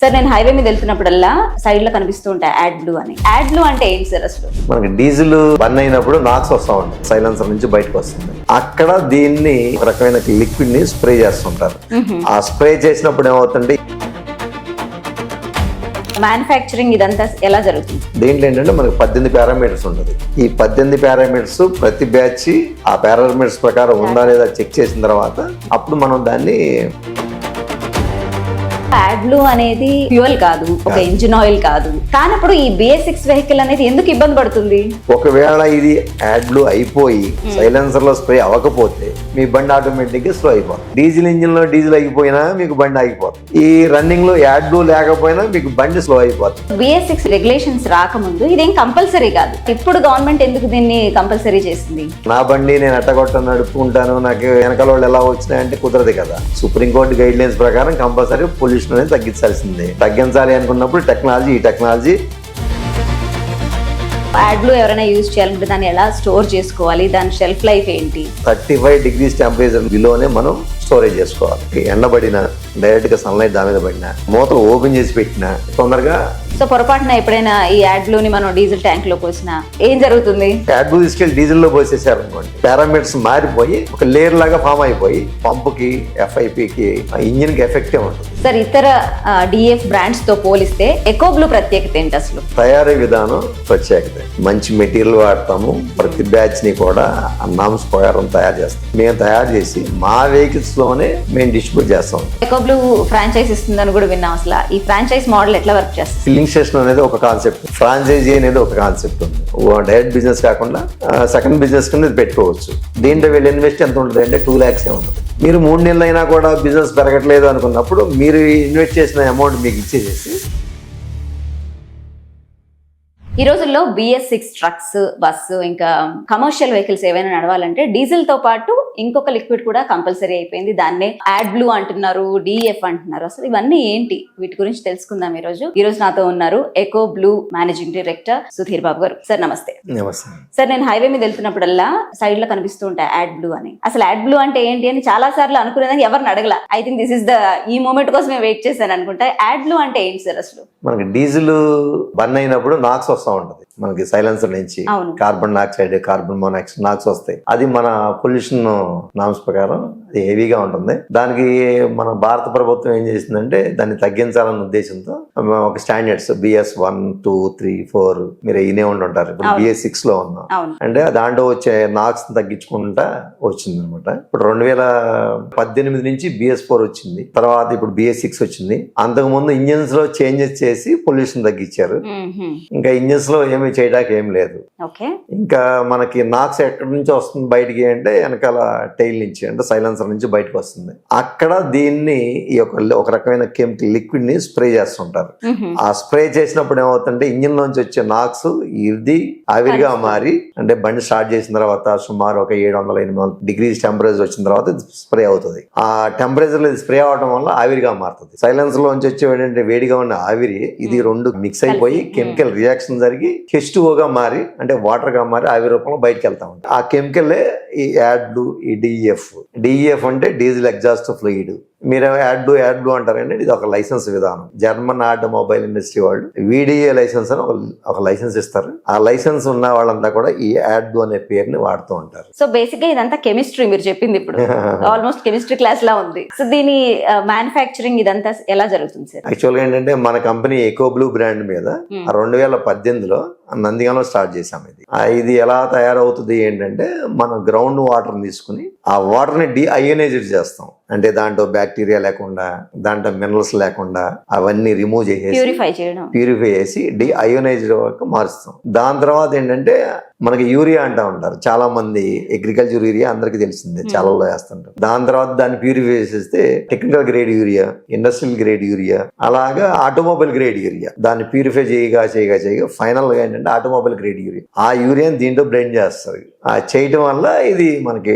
Sir నేను highway మీద వెళ్తున్నప్పుడల్లా side లో కనిపిస్తూ ఉంటాయి యాడ్లు అని. యాడ్లు అంటే ఏంటి సార్ అసలు? మనకి డీజిల్ బర్న్ అయినప్పుడు నాక్స్ వస్తూ ఉంటాయి, సైలెన్సర్ నుంచి బయటకు వస్తుంది. అక్కడ దీన్ని ఒక రకమైన లిక్విడ్ ని స్ప్రే చేస్తుంటారు. ఆ స్ప్రే చేసినప్పుడు ఏమవుతుంది, మ్యానుఫ్యాక్చరింగ్ ఇదంతా ఎలా జరుగుతుంది? దీంట్లో ఏంటంటే మనకి 18 పారామీటర్స్ ఉంటుంది. ఈ 18 పారామీటర్స్ ప్రతి బ్యాచ్ ఆ పారామీటర్స్ ప్రకారం ఉందా లేదా చెక్ చేసిన తర్వాత అప్పుడు మనం దాన్ని యాడ్లు అనేది ఫ్యూయల్ కాదు, ఒక ఇంజిన్ ఆయిల్ కాదు. కానప్పుడు ఈ BS6 వెహికల్ అనేది ఎందుకు ఇబ్బంది పడుతుంది? ఒకవేళ ఇది యాడ్లు అయిపోయి సైలెన్సర్ లో స్ప్రే అవ్వకపోతే మీ బండి ఆటోమేటిక్ గా స్లో అయిపోతుంది. డీజిల్ ఇంజిన్ లో డీజిల్ అయిపోయినా మీకు బండి ఆగిపోతుంది. ఈ రన్నింగ్ లో యాడ్లు లేకపోయినా మీకు బండి స్లో అయిపోతుంది. BS6 రెగ్యులేషన్స్ రాకముందు ఇదేం కంపల్సరీ కాదు. ఇప్పుడు గవర్నమెంట్ ఎందుకు దీన్ని కంపల్సరీ చేసింది? నా బండి నేను ఎట్టగొట్ట నడుపుకుంటాను, నాకు వెనకాల వాళ్ళు ఎలా వచ్చినాయంటే కుదరదు కదా. సుప్రీంకోర్టు గైడ్ లైన్స్ ప్రకారం కంపల్సరీ పొల్యూషన్ అనేది తగ్గించాల్సిందే. తగ్గించాలి అనుకున్నప్పుడు టెక్నాలజీ యాడ్లు ఎవరైనా యూజ్ చేయాలంటే దాన్ని ఎలా స్టోర్ చేసుకోవాలి, దాని షెల్ఫ్ లైఫ్ ఏంటి? 35 degrees టెంపరేచర్ బిలోనే మనం స్టోరేజ్ చేసుకోవాలి. ఎండబడిన డైరెక్ట్ గా సన్లైట్ దాని మీద పడినా, మూతలు ఓపెన్ చేసి పెట్టినా తొందరగా. సో పొరపాటున ఎప్పుడైనా ఈ యాడ్లోని మనం డీజిల్ ట్యాంక్ లో పోసినా ఏం జరుగుతుంది? యాడ్లు తీసుకెళ్లి డీజిల్ లో పోసేసారు అనుకోండి, పారామీటర్స్ మారిపోయి ఒక లేయర్ లాగా ఫామ్ అయిపోయి పంపుకి FIPకి ఇంజిన్ కి ఎఫెక్టే ఉంటుంది. సార్ ఇతర DF బ్రాండ్స్ తో పోలిస్తే ఎకోబ్లూ ప్రత్యేకత ఏంటి అసలు? తయారీ విధానం ప్రత్యేకత. మంచి మెటీరియల్ వాడతాము. ప్రతి బ్యాచ్ ని కూడా నామ్స్ ప్రకారం తయారు చేస్తాం. మేము తయారు చేసి మా వెహికల్స్ లోనే మేము డిస్ట్రిబ్యూట్ చేస్తాం. ఎకోబ్లూ ఫ్రాంచైజ్ ఇస్తుందని కూడా విన్నాం. అసలు ఈ ఫ్రాంచైజ్ మోడల్ ఎట్లా వర్క్ చేస్తుంది? ఫిల్లింగ్ స్టేషన్ అనేది ఒక కాన్సెప్ట్, ఫ్రాంచైజీ అనేది ఒక కాన్సెప్ట్ ఉంది. డైరెక్ట్ బిజినెస్ కాకుండా సెకండ్ బిజినెస్ కింద పెట్టుకోవచ్చు. దీంట్లో వీళ్ళు ఇన్వెస్ట్ ఎంత ఉంటుంది అంటే 2 lakhs ఉంటుంది. మీరు 3 నెలలు అయినా కూడా బిజినెస్ పెరగట్లేదు అనుకున్నప్పుడు మీరు ఇన్వెస్ట్ చేసిన అమౌంట్ మీకు ఇచ్చేసేసి. ఈ రోజుల్లో BS6 ట్రక్స్, బస్సు, ఇంకా కమర్షియల్ వెహికల్స్ ఏవైనా నడవాలంటే డీజిల్ తో పాటు ఇంకొక లిక్విడ్ కూడా కంపల్సరీ అయిపోయింది. దాన్నే యాడ్బ్లూ అంటున్నారు, DF అంటున్నారు. అసలు ఇవన్నీ ఏంటి? వీటి గురించి తెలుసుకుందాం ఈ రోజు నాతో ఉన్నారు ఎకోబ్లూ మేనేజింగ్ డైరెక్టర్ సుధీర్ బాబు గారు. సార్ నమస్తే. నమస్తే సార్ నేను హైవే మీద వెళ్తున్నప్పుడల్లా సైడ్ లో కనిపిస్తూ ఉంటాయి యాడ్బ్లూ అని. అసలు యాడ్బ్లూ అంటే ఏంటి అని చాలా సార్లు అనుకునేదాన్ని, ఎవరిని అడగల. ఐ థింక్ దిస్ ఇస్ ఈ మూమెంట్ కోసం వెయిట్ చేశాను అనుకుంటా. యాడ్బ్లూ అంటే ఏంటి సార్ అసలు? మనకి డీజిల్ బర్న్ అయినప్పుడు నాక్స్ వస్తూ ఉంటుంది. మనకి సైలెన్సర్ నుంచి కార్బన్ డైఆక్సైడ్, కార్బన్ మోనాక్సైడ్ నాక్స్ వస్తాయి. అది మన పొల్యూషన్ నామ్స్ ప్రకారం అది హెవీగా ఉంటుంది. దానికి మన భారత ప్రభుత్వం ఏం చేసిందంటే దాన్ని తగ్గించాలన్న ఉద్దేశంతో ఒక స్టాండర్డ్స్ BS1, 2, 3, 4 మీరు ఇనే ఉంటారు. ఇప్పుడు BS6 లో ఉన్నాం అంటే దాంట్లో వచ్చే నాక్స్ తగ్గించుకుంటా వచ్చింది అనమాట. ఇప్పుడు 2018 నుంచి BS4 వచ్చింది. తర్వాత ఇప్పుడు BS6 వచ్చింది. అంతకు ముందు ఇంజిన్స్ లో చేంజెస్ చేసి పొల్యూషన్ తగ్గించారు. ఇంకా ఇంజిన్స్ లో ఏమి చేయడానికి ఏం లేదు. ఇంకా మనకి నాక్స్ ఎక్కడి నుంచి వస్తుంది బయటికి అంటే వెనకాల టైల్ నుంచి, అంటే సైలెన్సర్ నుంచి బయటకు వస్తుంది. అక్కడ దీన్ని ఈ ఒక రకమైన కెమికల్ లిక్విడ్ ని స్ప్రే చేస్తుంటారు. ఆ స్ప్రే చేసినప్పుడు ఏమవుతుందంటే ఇంజిన్ లోంచి వచ్చే నాక్స్ ఇది ఆవిరిగా మారి, అంటే బండి స్టార్ట్ చేసిన తర్వాత సుమారు ఒక 700-800 degrees టెంపరేచర్ వచ్చిన తర్వాత ఇది స్ప్రే అవుతుంది. ఆ టెంపరేచర్ లో స్ప్రే అవడం వల్ల ఆవిరిగా మారుతుంది. సైలెన్సర్ లోంచి వచ్చే ఏంటంటే వేడిగా ఉన్న ఆవిరి, ఇది రెండు మిక్స్ అయిపోయి కెమికల్ రియాక్షన్ జరిగి H2O గా మారి, అంటే వాటర్ గా మారి ఆవిరి రూపంలో బయటకు వెళ్తా ఉంటుంది. ఆ కెమికల్ ఈ యాడ్లు, ఈ DEF అంటే డీజిల్ ఎగ్జాస్ట్ ఫ్లూయిడ్. మీరు యాడ్లు అంటారండి. ఇది ఒక లైసెన్స్ విధానం. జర్మన్ ఆటోమొబైల్ ఇండస్ట్రీ వాళ్ళు VDA లైసెన్స్ అని ఒక లైసెన్స్ ఇస్తారు. ఆ లైసెన్స్ ఉన్న వాళ్ళంతా కూడా ఈ యాడ్లు అనే పేరుని వాడుతూ ఉంటారు. సో బేసిక్ గా ఇదంతా కెమిస్ట్రీ మీరు చెప్పింది ఇప్పుడు ఆల్మోస్ట్ కెమిస్ట్రీ క్లాస్ లా ఉంది. సో దీని మ్యానుఫ్యాక్చరింగ్ ఇదంతా ఎలా జరుగుతుంది సార్? యాక్చువల్గా ఏంటంటే మన కంపెనీ ఎకోబ్లూ బ్రాండ్ మీద 2018లో నందిగాంలో స్టార్ట్ చేసాం. ఇది ఎలా తయారవుతుంది ఏంటంటే మన గ్రౌండ్ వాటర్ తీసుకుని ఆ వాటర్ ని డీఅయోనైజ్డ్ చేస్తాం. అంటే దాంట్లో బ్యాక్టీరియా లేకుండా, దాంట్లో మినరల్స్ లేకుండా అవన్నీ రిమూవ్ చేసేసి ప్యూరిఫై చేసి డీఅయోనైజ్డ్ వరకు మారుస్తాం. దాని తర్వాత ఏంటంటే మనకి యూరియా అంటా ఉంటారు చాలా మంది. అగ్రికల్చర్ యూరియా అందరికి తెలిసిందే, చాలలో వేస్తుంటారు. దాని తర్వాత దాన్ని ప్యూరిఫై చేసేస్తే technical grade urea, industrial grade urea, అలాగా ఆటోమొబైల్ గ్రేడ్ యూరియా. దాన్ని ప్యూరిఫై చేయగా ఫైనల్ గా ఏంటంటే ఆటోమొబైల్ గ్రేడ్ యూరియా. ఆ యూరియాని దీంట్లో బ్లెండ్ చేస్తారు. ఆ చేయటం వల్ల ఇది మనకి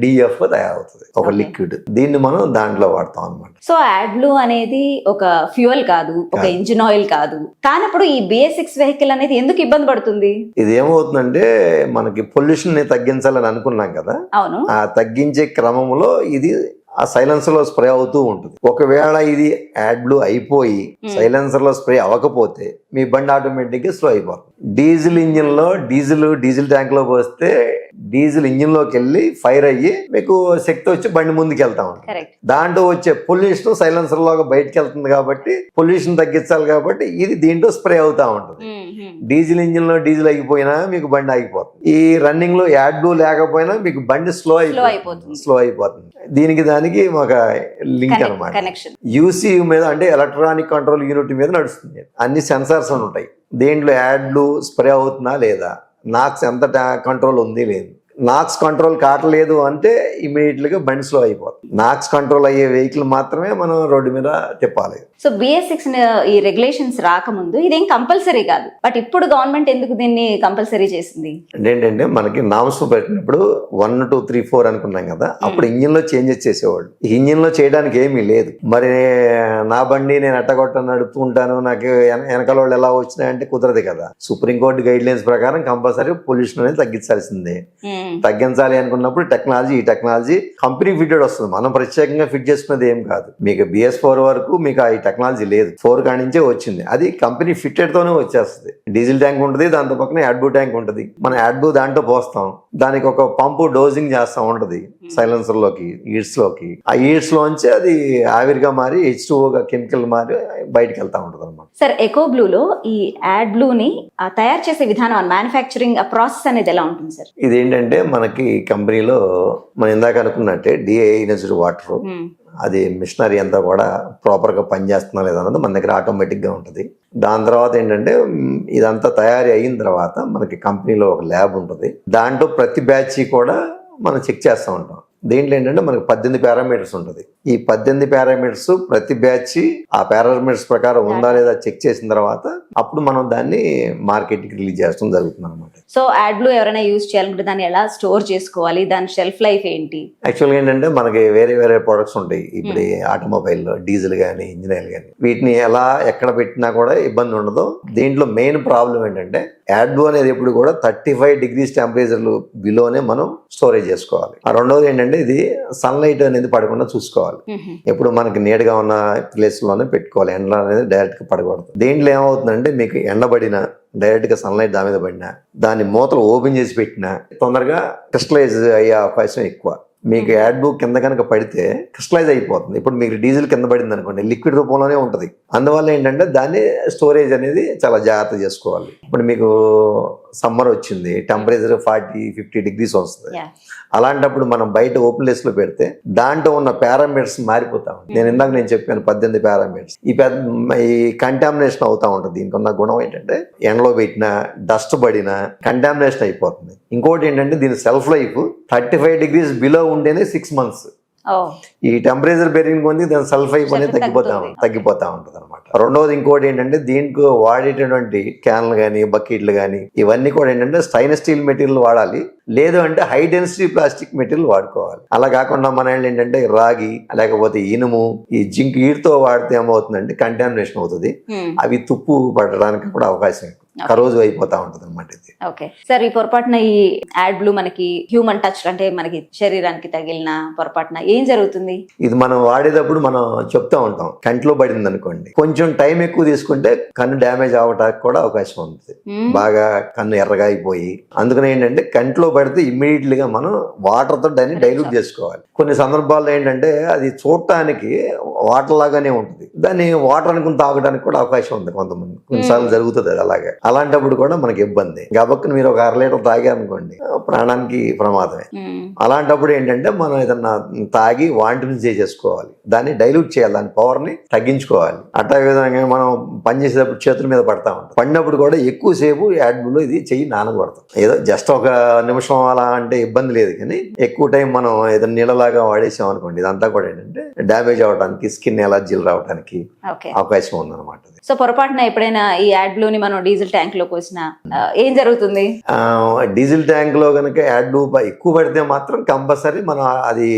DF తయారవుతుంది, ఒక లిక్విడ్. దీన్ని మనం దాంట్లో వాడతాం అనమాట. సో యాడ్బ్లూ అనేది ఒక ఫ్యూయల్ కాదు, ఒక ఇంజిన్ ఆయిల్ కాదు. కానప్పుడు ఈ BS6 వెహికల్ అనేది ఎందుకు ఇబ్బంది పడుతుంది? ఇది ఏమవుతుందంటే మనకి పొల్యూషన్ ని తగ్గించాలని అనుకున్నాం కదా. అవును. ఆ తగ్గించే క్రమంలో ఇది ఆ సైలెన్సర్ లో స్ప్రే అవుతూ ఉంటుంది. ఒకవేళ ఇది యాడ్ బ్లూ అయిపోయి సైలెన్సర్ లో స్ప్రే అవ్వకపోతే మీ బండి ఆటోమేటిక్ గా స్లో అయిపోతుంది. డీజిల్ ఇంజిన్ లో డీజిల్ ట్యాంక్ లో పోస్తే డీజిల్ ఇంజిన్ లోకి వెళ్ళి ఫైర్ అయ్యి మీకు శక్తి వచ్చి బండి ముందుకు వెళ్తా ఉంటుంది. దాంట్లో వచ్చే పొల్యూషన్ సైలెన్సర్ లోగా బయటకు వెళ్తుంది కాబట్టి పొల్యూషన్ తగ్గించాలి కాబట్టి ఇది దీంట్లో స్ప్రే అవుతా ఉంటుంది. డీజిల్ ఇంజిన్ లో డీజిల్ అయిపోయినా మీకు బండి ఆగిపోతుంది. ఈ రన్నింగ్ లో యాడ్ బ్లూ లేకపోయినా మీకు బండి స్లో అయిపోతుంది. దీనికి దానికి ఒక లింక్ అన్నమాట. యూసీయూ మీద అంటే ఎలక్ట్రానిక్ కంట్రోల్ యూనిట్ మీద నడుస్తుంది. అన్ని సెన్సార్స్ అని ఉంటాయి. దీంట్లో యాడ్ బ్లూ స్ప్రే అవుతుందా లేదా, నాక్స్ ఎంత కంట్రోల్ ఉంది లేదు. నాక్స్ కంట్రోల్ కావట్లేదు అంటే ఇమీడియట్ గా బండి స్లో అయిపోతుంది. నాక్స్ కంట్రోల్ అయ్యే వెహికల్ మాత్రమే మనం రోడ్డు మీద తిప్పాలి. సో BS6 ఈ రెగ్యులేషన్స్ రాకముందు ఇదేం కంపల్సరీ కాదు, బట్ ఇప్పుడు గవర్నమెంట్ ఎందుకు దీన్ని కంపల్సరీ చేసింది? ఏంటంటే మనకి నామ్స్ పెట్టినప్పుడు 1, 2, 3, 4 అనుకున్నాం కదా, అప్పుడు ఇంజిన్ లో చేంజెస్ చేసేవాళ్ళు. ఇంజిన్ లో చేయడానికి ఏమీ లేదు. మరి నా బండి నేను ఎట్టగొట్ట నడుపుకుంటాను, నాకు వెనకాల వాళ్ళు ఎలా వచ్చినాయంటే కుదరదు కదా. సుప్రీంకోర్టు గైడ్ లైన్స్ ప్రకారం కంపల్సరీ పొల్యూషన్ అనేది తగ్గించాల్సిందే. తగ్గించాలి అనుకున్నప్పుడు ఈ టెక్నాలజీ కంపెనీ ఫిట్టెడ్ వస్తుంది. మనం ప్రత్యేకంగా ఫిట్ చేసుకున్నది ఏం కాదు. మీకు BS4 వరకు మీకు ఈ టెక్నాలజీ లేదు, 4 కాడి నుంచే వచ్చింది. అది కంపెనీ ఫిట్టెడ్ తోనే వచ్చేస్తుంది. డీజిల్ ట్యాంక్ ఉంటుంది, దాంతో పక్కన యాడ్ బ్లూ ట్యాంక్ ఉంటుంది. మనం యాడ్ బ్లూ దాంట్లో పోస్తాం, దానికి ఒక పంపు డోజింగ్ చేస్తా ఉంటది సైలెన్సర్ లోకి, ఈడ్స్ లోకి. ఆ ఈడ్స్ లోంచి అది ఆవిరిగా మారి H2O కెమికల్ మారి బయటకు వెళ్తా ఉంటది అనమాట. సార్, ఎకో బ్లూలో ఈ యాడ్ బ్లూని తయారు చేసే విధానం, మ్యానుఫ్యాక్చరింగ్ ప్రాసెస్ అనేది ఎలా ఉంటుంది సార్? ఇదేంటంటే మనకి కంపెనీలో మనం ఇందాక అనుకున్నట్టే డిఐనైజ్డ్ వాటర్, అది మిషనరీ అంతా కూడా ప్రాపర్ గా పనిచేస్తున్నా లేదన్నది మన దగ్గర ఆటోమేటిక్ గా ఉంటుంది. దాని తర్వాత ఏంటంటే ఇదంతా తయారీ అయిన తర్వాత మనకి కంపెనీలో ఒక ల్యాబ్ ఉంటుంది. దాంట్లో ప్రతి బ్యాచ్ కూడా మనం చెక్ చేస్తూ ఉంటాం. దీంట్లో ఏంటంటే మనకి 18 పారామీటర్స్ ఉంటుంది. ఈ 18 పారామీటర్స్ ప్రతి బ్యాచ్ ఆ పారామీటర్స్ ప్రకారం ఉందా లేదా చెక్ చేసిన తర్వాత అప్పుడు మనం దాన్ని మార్కెట్ కి రిలీజ్ చేస్తాం జరుగుతుంది అనమాట. సో యాడ్ బ్లూ ఎవరైనా యూజ్ చేయాలంటే దాన్ని ఎలా స్టోర్ చేసుకోవాలి, దాని షెల్ఫ్ లైఫ్ ఏంటి? యాక్చువల్గా ఏంటంటే మనకి వేరే ప్రొడక్ట్స్ ఉంటాయి. ఇప్పుడు ఆటోమొబైల్ డీజిల్ కానీ ఇంజిన్ ఆయిల్ కానీ వీటిని ఎలా ఎక్కడ పెట్టినా కూడా ఇబ్బంది ఉండదు. దీంట్లో మెయిన్ ప్రాబ్లం ఏంటంటే యాడ్ బ్లూ అనేది ఎప్పుడు కూడా 35 degrees టెంపరేచర్లు బిలోనే మనం స్టోరేజ్ చేసుకోవాలి. ఆ రెండోది ఏంటంటే ఇది సన్లైట్ అనేది పడకుండా చూసుకోవాలి. ఎప్పుడు మనకి నీడగా ఉన్న ప్లేస్ లోనే పెట్టుకోవాలి. ఎండ అనేది డైరెక్ట్ గా పడకూడదు. దీంట్లో ఏమవుతుందంటే మీకు ఎండబడిన డైరెక్ట్ గా సన్లైట్ దాని మీద పడినా, దాని మూతలు ఓపెన్ చేసి పెట్టినా తొందరగా క్రిస్టలైజ్ అయ్యే అవకాశం ఎక్కువ. మీకు యాడ్ బ్లూ కింద కనుక పడితే క్రిస్టలైజ్ అయిపోతుంది. ఇప్పుడు మీకు డీజిల్ కింద పడింది అనుకోండి, లిక్విడ్ రూపంలోనే ఉంటుంది. అందువల్ల ఏంటంటే దాన్ని స్టోరేజ్ అనేది చాలా జాగ్రత్త చేసుకోవాలి. ఇప్పుడు మీకు సమ్మర్ వచ్చింది, టెంపరేచర్ 40-50 degrees వస్తుంది. అలాంటప్పుడు మనం బయట ఓపెన్ ప్లేస్ లో పెడితే దాంట్లో ఉన్న పారామీటర్స్ మారిపోతా ఉంటాయి. నేను చెప్పాను 18 పారామీటర్స్. ఈ కంటామినేషన్ అవుతా ఉంటుంది. దీనికి ఉన్న గుణం ఏంటంటే ఎండలో పెట్టినా, డస్ట్ పడినా కంటామినేషన్ అయిపోతుంది. ఇంకోటి ఏంటంటే దీని సెల్ఫ్ లైఫ్ 35 degrees బిలో ఉండేనే 6 months. ఈ టెంపరేచర్ పెరిగిన కొద్ది దాని సెల్ఫ్ లైఫ్ అనేది తగ్గిపోతా ఉంటుంది అనమాట. రెండవది ఇంకోటి ఏంటంటే దీనికి వాడేటటువంటి క్యాన్లు కానీ బకెట్లు కానీ ఇవన్నీ కూడా ఏంటంటే స్టైనస్ స్టీల్ మెటీరియల్ వాడాలి, లేదు అంటే హై డెన్సిటీ ప్లాస్టిక్ మెటీరియల్ వాడుకోవాలి. అలా కాకుండా మన ఏంటంటే రాగి లేకపోతే ఇనుము, ఈ జింక్ వీటితో వాడితే ఏమవుతుందంటే కంటామినేషన్ అవుతుంది. అవి తుప్పు పడడానికి కూడా అవకాశం కరోజు అయిపోతా ఉంటుంది అనమాట. ఇది ఓకే సార్, ఈ పొరపాటున ఈ యాడ్ బ్లూ మనకి హ్యూమన్ టచ్ అంటే మనకి శరీరానికి తగిలిన పొరపాటున ఏం జరుగుతుంది? ఇది మనం వాడేటప్పుడు మనం చెప్తా ఉంటాం, కంట్లో పడింది అనుకోండి, కొంచెం టైం ఎక్కువ తీసుకుంటే కన్ను డ్యామేజ్ అవ్వడానికి కూడా అవకాశం ఉంటుంది. బాగా కన్ను ఎర్రగా అయిపోయి, అందుకని ఏంటంటే కంట్లో పడితే ఇమ్మీడియట్ గా మనం వాటర్ తో దాన్ని డైల్యూట్ చేసుకోవాలి. కొన్ని సందర్భాల్లో ఏంటంటే అది చూడటానికి వాటర్ లాగానే ఉంటుంది, దాన్ని వాటర్ అనుకుని తాగడానికి కూడా అవకాశం ఉంది కొంతమంది, కొన్నిసార్లు జరుగుతుంది అది. అలాగే అలాంటప్పుడు కూడా మనకి ఇబ్బంది. గబక్కన మీరు ఒక 1/2 లీటర్ తాగారనుకోండి ప్రాణానికి ప్రమాదమే. అలాంటప్పుడు ఏంటంటే మనం ఏదన్నా తాగి వాంటిని చేసేసుకోవాలి, దాన్ని డైల్యూట్ చేయాలి, దాని పవర్ ని తగ్గించుకోవాలి. అట్లా విధంగా మనం పనిచేసేటప్పుడు చేతుల మీద పడతా ఉంటాం. పడినప్పుడు కూడా ఎక్కువసేపు యాడ్ బ్లూలో ఇది చెయ్యి నానకూడదు. ఏదో జస్ట్ ఒక నిమిషం అలా అంటే ఇబ్బంది లేదు, కానీ ఎక్కువ టైం మనం ఏదైనా నీళ్ళలాగా వాడేసాం అనుకోండి, ఇదంతా కూడా ఏంటంటే డ్యామేజ్ అవడానికి, స్కిన్ ఎలర్జీలు రావడానికి అవకాశం ఉందన్నమాట. సో పొరపాటున ఎప్పుడైనా ఈ యాడ్ బ్లూని మనం డీజిల్ డీజిల్ ట్యాంక్ లోకి వచ్చినా ఏం జరుగుతుంది? డీజిల్ ట్యాంక్ లో కనుక యాడ్ ఎక్కువ పడితే మాత్రం కంపల్సరీ మనం అది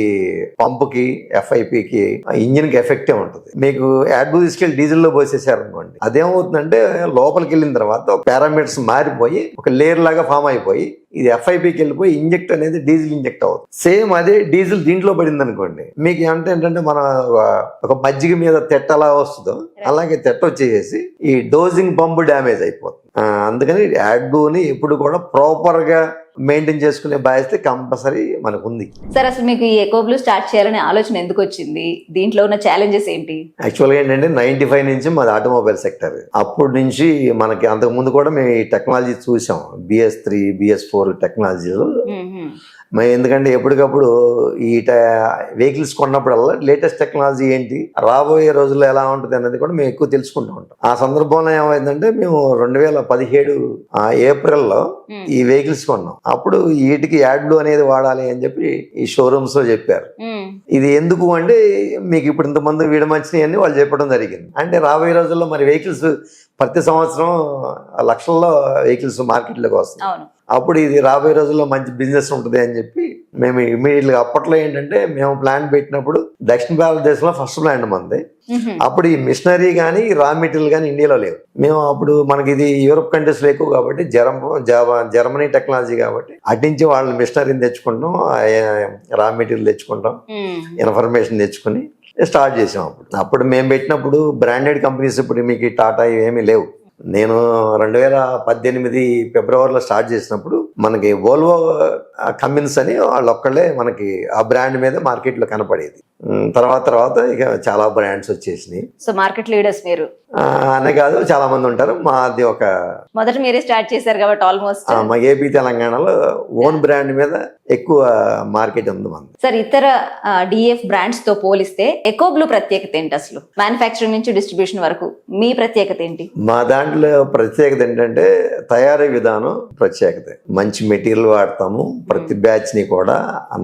పంపుకి FIPకి ఇంజిన్ కి ఎఫెక్టే ఉంటుంది. మీకు యాడ్ తీసుకెళ్లి డీజిల్ లో పోసేసారు అనుకోండి, అదేమవుతుందంటే లోపలికి వెళ్ళిన తర్వాత పారామీటర్స్ మారిపోయి ఒక లేయర్ లాగా ఫామ్ అయిపోయి ఇది FIPకి వెళ్ళిపోయి ఇంజెక్ట్ అనేది డీజిల్ ఇంజెక్ట్ అవుతుంది. సేమ్ అదే డీజిల్ దీంట్లో పడింది అనుకోండి, మీకు ఏంటంటే మన ఒక మజ్జిగ మీద తెట్ట అలా వస్తుందో అలాగే తెట్ట వచ్చేసి ఈ డోజింగ్ పంపు డ్యామేజ్ అయిపోతుంది. అందుకని యాడ్ని ఎప్పుడు కూడా ప్రాపర్ గా మెయింటైన్ చేసుకునే బాధ్యత కంపల్సరీ మనకు ఉంది. సార్ అసలు మీకు ఈ ఎకోబ్లూ స్టార్ట్ చేయాలనే ఆలోచన ఎందుకు వచ్చింది? దీంట్లో ఉన్న ఛాలెంజెస్ ఏంటి? యాక్చువల్గా ఏంటంటే 95 నుంచి మాది ఆటోమొబైల్ సెక్టర్. అప్పటి నుంచి మనకి అంతకు ముందు కూడా మేము ఈ టెక్నాలజీ చూసాం, BS3 BS4 టెక్నాలజీలు. ఎందుకంటే ఎప్పటికప్పుడు ఈ వెహికల్స్ కొన్నప్పుడల్లా లేటెస్ట్ టెక్నాలజీ ఏంటి, రాబోయే రోజుల్లో ఎలా ఉంటుంది అనేది కూడా మేము ఎక్కువ తెలుసుకుంటూ ఉంటాం. ఆ సందర్భంలో ఏమైందంటే మేము 2017 ఏప్రిల్లో ఈ వెహికల్స్ కొన్నాం. అప్పుడు వీటికి యాడ్లు అనేది వాడాలి అని చెప్పి ఈ షోరూమ్స్ లో చెప్పారు. ఇది ఎందుకు అంటే మీకు ఇప్పుడు ఇంతమంది వీడమంచినాయి అని వాళ్ళు చెప్పడం జరిగింది. అంటే రాబోయే రోజుల్లో మరి వెహికల్స్ ప్రతి సంవత్సరం లక్షల్లో వెహికల్స్ మార్కెట్లోకి వస్తాయి. అప్పుడు ఇది రాబోయే రోజుల్లో మంచి బిజినెస్ ఉంటుంది అని చెప్పి మేము ఇమీడియట్గా అప్పట్లో ఏంటంటే మేము ప్లాంట్ పెట్టినప్పుడు దక్షిణ భారతదేశంలో ఫస్ట్ ప్లాంట్ మంది. అప్పుడు ఈ మిషనరీ కానీ రా మెటీరియల్ కానీ ఇండియాలో లేవు. మేము అప్పుడు మనకి ఇది యూరోప్ కంట్రీస్లో ఎక్కువ కాబట్టి జర్మనీ టెక్నాలజీ కాబట్టి అట్నుంచి వాళ్ళ మిషనరీని తెచ్చుకుంటాం, రా మెటీరియల్ తెచ్చుకుంటాం, ఇన్ఫర్మేషన్ తెచ్చుకుని స్టార్ట్ చేసాం. అప్పుడు మేము పెట్టినప్పుడు బ్రాండెడ్ కంపెనీస్ ఇప్పుడు మీకు టాటా ఏమీ లేవు. నేను 2018 ఫిబ్రవరిలో స్టార్ట్ చేసినప్పుడు మనకి వోల్వో కమిన్స్ అని వాళ్ళు ఒక్కళ్ళే మనకి ఆ బ్రాండ్ మీద మార్కెట్లో కనపడేది. తర్వాత ఇక చాలా బ్రాండ్స్ వచ్చేసినాయి. సో మార్కెట్ లీడర్స్ మీరు అనే కాదు, చాలా మంది ఉంటారు. మాది ఒక మొదట మీరే స్టార్ట్ చేశారు కాబట్టి ఆల్మోస్ట్ మా ఏపీ తెలంగాణలో ఓన్ బ్రాండ్ మీద ఎక్కువ మార్కెట్ ఉంది మనది. సార్ ఇతర DF బ్రాండ్స్ తో పోలిస్తే ఎకోబ్లూ ప్రత్యేకత ఏంటి? అసలు మ్యానుఫ్యాక్చరింగ్ నుంచి డిస్ట్రిబ్యూషన్ వరకు మీ ప్రత్యేకత ఏంటి? మా దాంట్లో ప్రత్యేకత ఏంటంటే తయారీ విధానం ప్రత్యేకత. మంచి మెటీరియల్ వాడతాము, ప్రతి బ్యాచ్ ని కూడా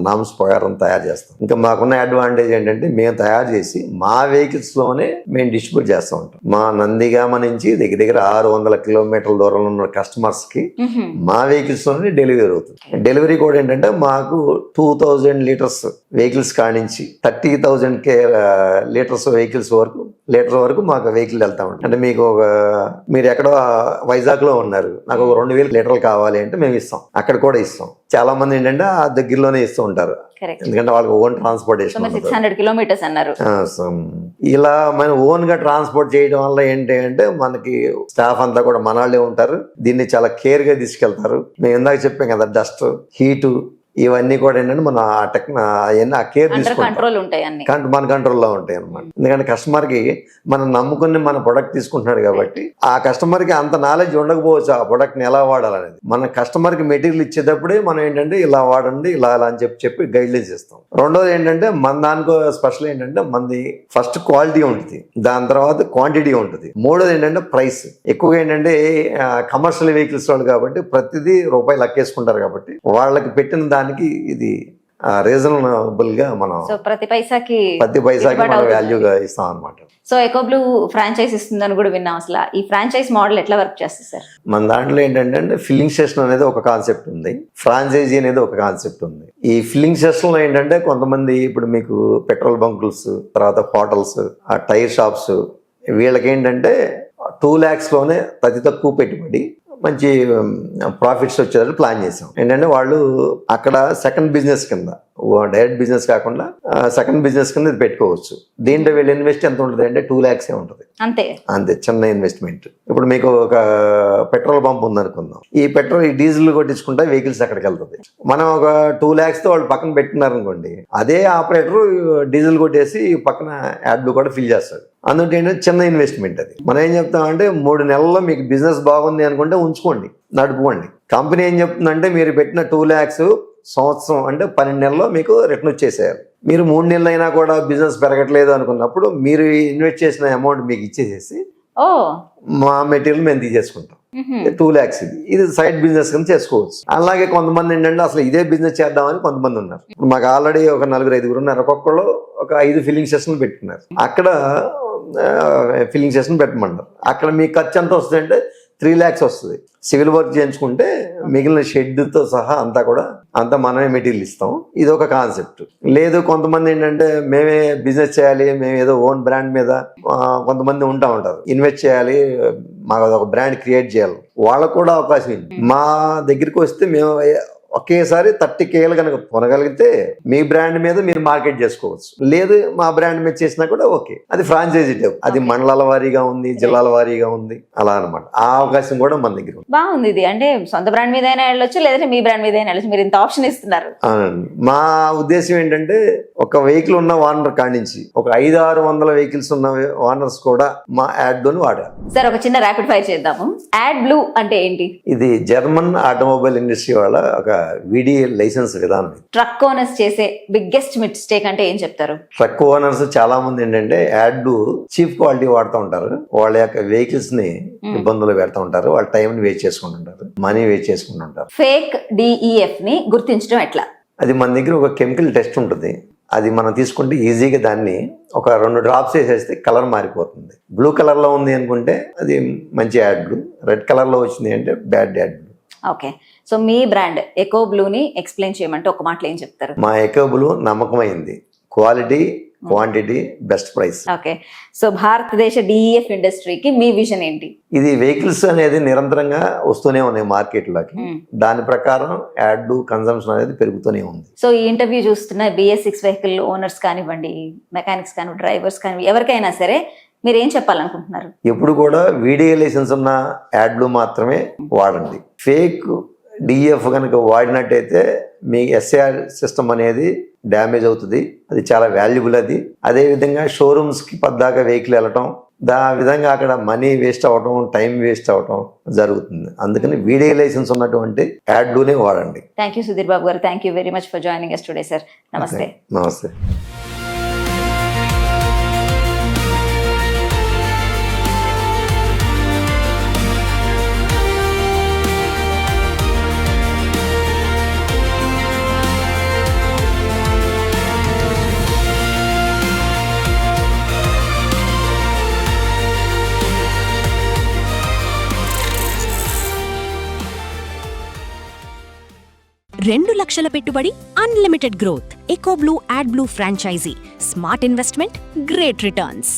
నామ్స్ ప్రకారం తయారు చేస్తాం. ఇంకా మాకున్న అడ్వాంటేజ్ ఏంటంటే మేము తయారు చేసి మా వెహికల్స్ లోనే మేము డిస్ట్రిబ్యూట్ చేస్తూ ఉంటాం. మా నందిగామ నుంచి దగ్గర 600 కిలోమీటర్ల దూరంలో ఉన్న కస్టమర్స్ కి మా వెహికల్స్ లోనే డెలివరీ అవుతుంది. డెలివరీ కూడా ఏంటంటే మాకు 2000 లీటర్స్ వెహికల్స్ కానించి 30,000 లీటర్స్ వెహికల్స్ వరకు మాకు వెహికల్ వెళ్తా ఉంటాం. అంటే మీకు మీరు ఎక్కడో వైజాగ్ లో ఉన్నారు, నాకు ఒక 2000 లీటర్లు కావాలి అంటే మేము ఇస్తాం, అక్కడ కూడా ఇస్తాం. చాలా మంది ఏంటంటే ఆ దగ్గరలోనే ఇస్తూ ఉంటారు, ఎందుకంటే వాళ్ళకి ఓన్ ట్రాన్స్పోర్టేషన్. 600 కిలోమీటర్స్ అన్నారు. ఇలా మనం ఓన్ గా ట్రాన్స్పోర్ట్ చేయడం వల్ల ఏంటి అంటే మనకి స్టాఫ్ అంతా కూడా మనవాళ్ళే ఉంటారు. దీన్ని చాలా కేర్ గా తీసుకెళ్తారు. మేము ఇందాక చెప్పాం కదా, డస్ట్, హీటు ఇవన్నీ కూడా ఏంటంటే మనం ఆ కేర్ తీసుకుంటాం, మన కంట్రోల్లో ఉంటాయి అన్నమాట. ఎందుకంటే కస్టమర్ కి మనం నమ్ముకుని మన ప్రొడక్ట్ తీసుకుంటున్నాడు కాబట్టి ఆ కస్టమర్ కి అంత నాలెడ్జ్ ఉండకపోవచ్చు ఆ ప్రొడక్ట్ ని ఎలా వాడాలనేది. మన కస్టమర్ కి మెటీరియల్ ఇచ్చేటప్పుడే మనం ఏంటంటే ఇలా వాడండి, ఇలా అని చెప్పి గైడ్లైన్స్ ఇస్తాం. రెండోది ఏంటంటే మన దానికో స్పెషల్ ఏంటంటే మనది ఫస్ట్ క్వాలిటీ ఉంటుంది, దాని తర్వాత క్వాంటిటీ ఉంటుంది. మూడోది ఏంటంటే ప్రైస్. ఎక్కువగా ఏంటంటే కమర్షియల్ వెహికల్స్ వాళ్ళు కాబట్టి ప్రతిదీ రూపాయి లెక్కేసుకుంటారు కాబట్టి వాళ్ళకి పెట్టిన దానికి ఇది రీజనబుల్ గా మనం ప్రతి పైసాకి మనం వాల్యూగా ఇస్తాం అనమాట. సో ఎకోబ్లూ ఫ్రాంచైజ్ ఇస్తుందని కూడా విన్నాం. అసలు ఈ ఫ్రాంచైజ్ మోడల్ ఎట్లా వర్క్ చేస్తుంది సార్? మన దాంట్లో ఏంటంటే ఫిల్లింగ్ స్టేషన్ అనేది ఒక కాన్సెప్ట్ ఉంది, ఫ్రాంచైజీ అనేది ఒక కాన్సెప్ట్ ఉంది. ఈ ఫిల్లింగ్ స్టేషన్ లో ఏంటంటే కొంతమంది ఇప్పుడు మీకు పెట్రోల్ బంకుల్స్, తర్వాత హోటల్స్, ఆ టైర్ షాప్స్, వీళ్ళకి ఏంటంటే 2 lakhs లోనే అతి తక్కువ పెట్టుబడి మంచి ప్రాఫిట్స్ వచ్చేటట్టు ప్లాన్ చేసాం. ఏంటంటే వాళ్ళు అక్కడ సెకండ్ బిజినెస్ కింద, డైరెక్ట్ బిజినెస్ కాకుండా సెకండ్ బిజినెస్ కింద ఇది పెట్టుకోవచ్చు. దీంట్లో వీళ్ళు ఇన్వెస్ట్ ఎంత ఉంటుంది అంటే 2 lakhs ఉంటుంది, అంతే చిన్న ఇన్వెస్ట్మెంట్. ఇప్పుడు మీకు ఒక పెట్రోల్ పంప్ ఉందనుకుందాం, ఈ డీజిల్ కొట్టించుకుంటే వెహికల్స్ అక్కడికి వెళ్తుంది. మనం ఒక 2 lakhs తో వాళ్ళు పక్కన పెట్టుకున్నారు అనుకోండి, అదే ఆపరేటర్ డీజిల్ కొట్టేసి పక్కన యాడ్ కూడా ఫిల్ చేస్తాడు. అందుకే ఏంటంటే చిన్న ఇన్వెస్ట్మెంట్ అది. మనం ఏం చెప్తామంటే 3 నెలల్లో మీకు బిజినెస్ బాగుంది అనుకుంటే ఉంచుకోండి, నడుపుకోండి. కంపెనీ ఏం చెప్తుందంటే మీరు పెట్టిన 2 lakhs సంవత్సరం అంటే 12 నెలల్లో మీకు రిటర్న్ వచ్చేసేయాలి. మీరు 3 నెలలు అయినా కూడా బిజినెస్ పెరగట్లేదు అనుకున్నప్పుడు మీరు ఇన్వెస్ట్ చేసిన అమౌంట్ మీకు ఇచ్చేసేసి మా మెటీరియల్ మేము తీసేసుకుంటాం. 2 lakhs ఇది సైడ్ బిజినెస్ కింద చేసుకోవచ్చు. అలాగే కొంతమంది ఏంటంటే అసలు ఇదే బిజినెస్ చేద్దామని కొంతమంది ఉన్నారు. ఇప్పుడు మాకు ఆల్రెడీ ఒక 4-5 ఉన్నారు, ఒక్కొక్కళ్ళు ఒక 5 ఫిల్లింగ్ స్టేషన్లు పెట్టుకున్నారు. అక్కడ ఫిల్లింగ్ స్టేషన్ పెట్టమంటారు. అక్కడ మీ ఖర్చు ఎంత వస్తుందంటే 3 lakhs వస్తుంది. సివిల్ వర్క్ చేయించుకుంటే మిగిలిన షెడ్తో సహా అంతా మనమే మెటీరియల్ ఇస్తాం. ఇది ఒక కాన్సెప్ట్. లేదు కొంతమంది ఏంటంటే మేమే బిజినెస్ చేయాలి, మేము ఏదో ఓన్ బ్రాండ్ మీద కొంతమంది ఉంటారు, ఇన్వెస్ట్ చేయాలి, మాకు ఒక బ్రాండ్ క్రియేట్ చేయాలి, వాళ్ళకు కూడా అవకాశం ఉంది. మా దగ్గరికి వస్తే మేము ఒకేసారి 30K కనుక కొనగలిగితే మీ బ్రాండ్ మీద మీరు మార్కెట్ చేసుకోవచ్చు. లేదు మా బ్రాండ్ మీద చేసినా కూడా ఓకే. అది ఫ్రాంచైజీ టైప్. అది మండలాల వారీగా ఉంది, జిల్లాల వారీగా ఉంది, అలా అనమాట. ఆ అవకాశం కూడా మన దగ్గర ఉంది. బాగుంది ఇది. అంటే సొంత బ్రాండ్ మీద అయినా వెళ్ళొచ్చు, లేదంటే మీ బ్రాండ్ మీద అయినా వెళ్ళొచ్చు. మీరు ఇంత ఆప్షన్ ఇస్తున్నారు. అవునండి. మా ఉద్దేశం ఏంటంటే ఒక వెహికల్ ఉన్న ఓనర్ కానించి ఒక 500-600 వెహికల్స్ ఉన్న ఓనర్స్ కూడా మా యాడ్ లోని వాడారు. సార్ ఒక చిన్న ర్యాపిడ్ ఫైర్ చేద్దాము. యాడ్ బ్లూ అంటే ఏంటి? ఇది జర్మన్ ఆటోమొబైల్ ఇండస్ట్రీ వాళ్ళ ఒక VDA లైసెన్స్ విధానం. ట్రక్ ఓనర్స్ చేసే బిగ్గెస్ట్ మిస్టేక్ అంటే ఏం చెప్తారు? ట్రక్ ఓనర్స్ చాలా మంది ఏంటంటే యాడ్ చీప్ క్వాలిటీ వాడుతూ ఉంటారు. వాళ్ళ యొక్క వెహికల్స్ ని ఇబ్బందులు పెడతా ఉంటారు. వాళ్ళ టైం ని వేస్ట్ చేసుకుంటుంటారు, మనీ వేస్ట్ చేసుకుంటుంటారు. ఫేక్ DEF ని గుర్తించడం ఎట్లా? అది మన దగ్గర ఒక కెమికల్ టెస్ట్ ఉంటుంది. అది మనం తీసుకుంటే ఈజీగా దాన్ని ఒక 2 డ్రాప్స్ వేసేస్తే కలర్ మారిపోతుంది. బ్లూ కలర్ లో ఉంది అనుకుంటే అది మంచి యాడ్ బ్లూ, రెడ్ కలర్ లో వచ్చింది అంటే bad ad blue. Okay. So మీ బ్రాండ్ ఎకో బ్లూని ఎక్స్ప్లెయిన్ చేయమంటే ఒక మాటలో ఏం చెప్తారు? మా ఎకో బ్లూ నమ్మకమైంది, quality, quantity, best price. Okay. So భారతదేశ DEF ఇండస్ట్రీకి మీ విజన్ ఏంటి? ఇది వెహికల్స్ అనేది నిరంతరంగా వస్తూనే ఉన్నాయి మార్కెట్లోకి. దాని ప్రకారం యాడ్ కన్సంప్షన్ అనేది పెరుగుతూనే ఉంది. సో ఈ ఇంటర్వ్యూ చూస్తున్న BS6 వెహికల్ ఓనర్స్ కానివ్వండి, మెకానిక్స్ కానివ్వండి, డ్రైవర్స్ కానివ్వండి, ఎవరికైనా సరే మీరు ఏం చెప్పాలనుకుంటున్నారు? ఎప్పుడు కూడా VDA లైసెన్స్ ఉన్న యాడ్లు మాత్రమే వాడండి. ఫేక్ DEF కనుక వాడినట్టయితే మీ SAR సిస్టమ్ అనేది డ్యామేజ్ అవుతుంది. అది చాలా వాల్యుబుల్. అదేవిధంగా షోరూమ్స్కి పద్దాకా వెహికల్ వెళ్ళటం, విధంగా అక్కడ మనీ వేస్ట్ అవ్వటం, టైం వేస్ట్ అవ్వటం జరుగుతుంది. అందుకని VDA లైసెన్స్ ఉన్నటువంటి యాడ్లునే వాడండి. Thank you Sudheer Babu garu. Thank you very much for joining us today, sir. నమస్తే. నమస్తే. $2 లక్షల పెట్టుబడి, unlimited growth. Eco blue ad blue franchise. Smart investment, great returns.